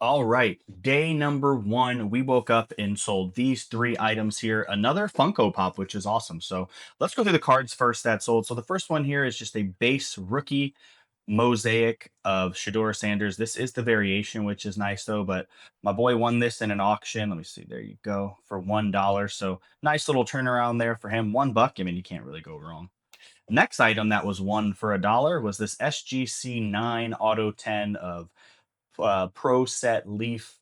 All right, day number one, we woke up and sold these three items here. Another Funko Pop, which is awesome. So let's go through the cards first that sold. So the first one here is just a base rookie mosaic of Shador Sanders. This is the variation, which is nice though. But my boy won this in an auction. Let me see. There you go for $1. So nice little turnaround there for him. $1. I mean, you can't really go wrong. Next item that was won for $1 was this SGC 9 Auto 10 of Pro Set Leaf,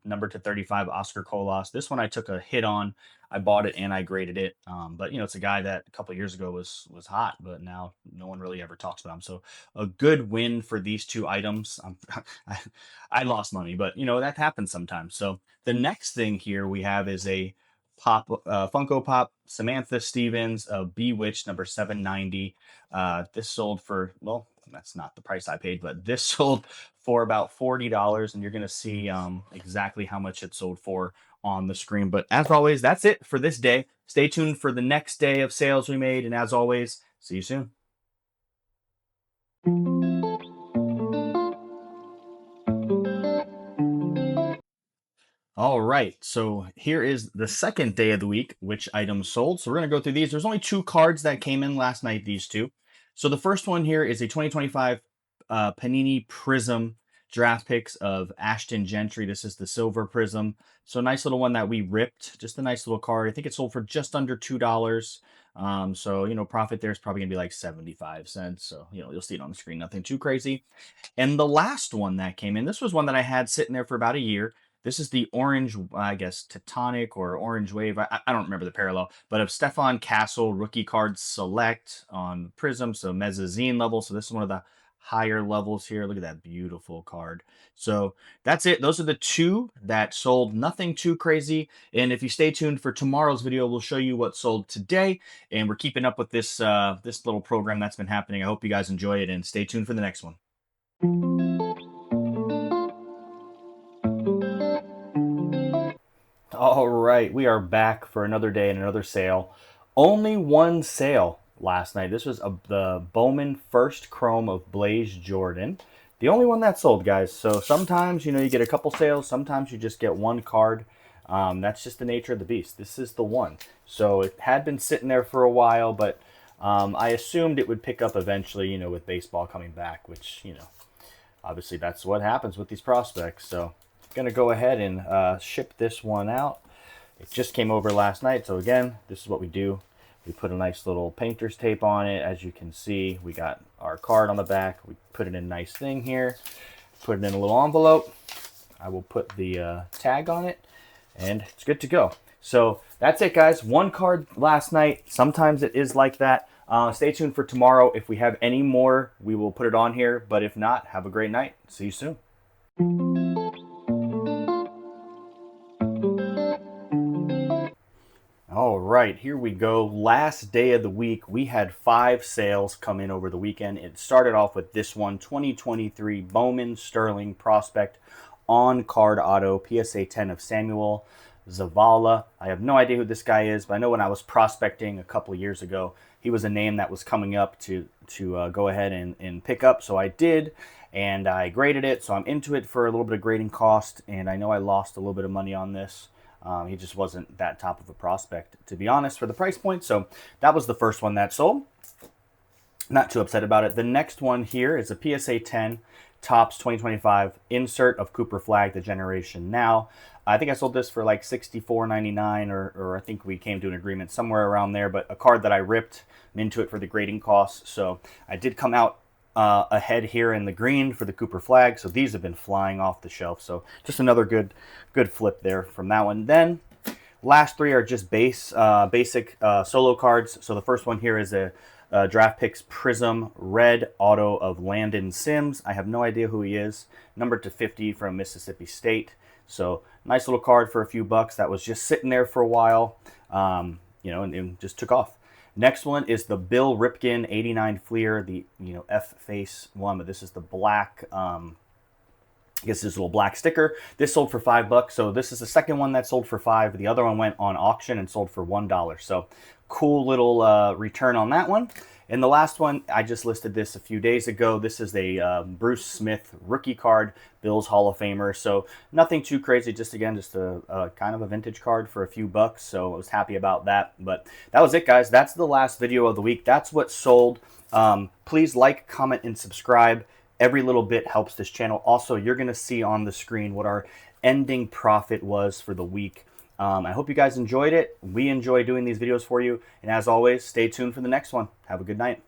number to 35, Oscar Colas. This one I took a hit on. I bought it and I graded it. But you know, it's a guy that a couple years ago was hot, but now no one really ever talks about him. So a good win for these two items. I, I lost money, but you know that happens sometimes. So the next thing here we have is a Funko Pop Samantha Stevens of Bewitched number 790. This sold for, well, that's not the price I paid, but this sold for about $40, and you're going to see exactly how much it sold for on the screen. But as always, that's it for this day. Stay tuned for the next day of sales we made, and as always, see you soon. All right, so here is the second day of the week, which items sold. So we're going to go through these. There's only two cards that came in last night, these two. So the first one here is a 2025 Panini Prism draft picks of Ashton Gentry. This is the silver Prism. So nice little one that we ripped. Just a nice little card. I think it sold for just under $2. So, you know, profit there is probably going to be like 75 cents. So, you know, you'll see it on the screen. Nothing too crazy. And the last one that came in, this was one that I had sitting there for about a year. This is the orange, I guess, Tectonic or Orange Wave. I don't remember the parallel, but of Stefan Castle, rookie card select on Prism, so mezzanine level. So this is one of the higher levels here. Look at that beautiful card. So that's it. Those are the two that sold. Nothing too crazy. And if you stay tuned for tomorrow's video, we'll show you what sold today. And we're keeping up with this this little program that's been happening. I hope you guys enjoy it and stay tuned for the next one. All right, we are back for another day and another sale. Only one sale last night. This was the Bowman First Chrome of Blaze Jordan. The only one that sold, guys. So sometimes, you know, you get a couple sales. Sometimes you just get one card. That's just the nature of the beast. This is the one. So it had been sitting there for a while, but I assumed it would pick up eventually, you know, with baseball coming back, which, you know, obviously that's what happens with these prospects. So gonna go ahead and ship this one out. It just came over last night, so again, this is what we do. We put a nice little painter's tape on it. As you can see, we got our card on the back. We put it in a nice thing here, put it in a little envelope. I will put the tag on it, and it's good to go. So that's it, guys. One card last night. Sometimes it is like that. Stay tuned for tomorrow. If we have any more, we will put it on here, but if not, have a great night. See you soon. All right, here we go. Last day of the week, we had 5 sales come in over the weekend. It started off with this one, 2023 Bowman Sterling Prospect on card auto, PSA 10 of Samuel Zavala. I have no idea who this guy is, but I know when I was prospecting a couple of years ago, he was a name that was coming up to go ahead and pick up. So I did, and I graded it. So I'm into it for a little bit of grading cost, and I know I lost a little bit of money on this. He just wasn't that top of a prospect, to be honest, for the price point. So that was the first one that sold. Not too upset about it. The next one here is a PSA 10 Topps 2025 insert of Cooper Flag, the Generation Now. I think I sold this for like $64.99, or I think we came to an agreement somewhere around there, but a card that I ripped. I'm into it for the grading costs. So I did come out ahead here in the green for the Cooper Flag. So these have been flying off the shelf. So just another good flip there from that one. Then last 3 are just basic solo cards. So the first one here is a Draft Picks Prism Red Auto of Landon Sims. I have no idea who he is. Number to 50 from Mississippi State. So nice little card for a few bucks that was just sitting there for a while, you know, and just took off. Next one is the Bill Ripken 89 Fleer, the F-face one, but this is the black. I guess this little black sticker. This sold for $5, so this is the second one that sold for $5. The other one went on auction and sold for $1. So cool little return on that one. And the last one, I just listed this a few days ago. This is a Bruce Smith rookie card, Bills Hall of Famer. So nothing too crazy, just again, just a kind of a vintage card for a few bucks. So I was happy about that. But that was it, guys. That's the last video of the week. That's what sold. Please like, comment, and subscribe. Every little bit helps this channel. Also, you're going to see on the screen what our ending profit was for the week. I hope you guys enjoyed it. We enjoy doing these videos for you. And as always, stay tuned for the next one. Have a good night.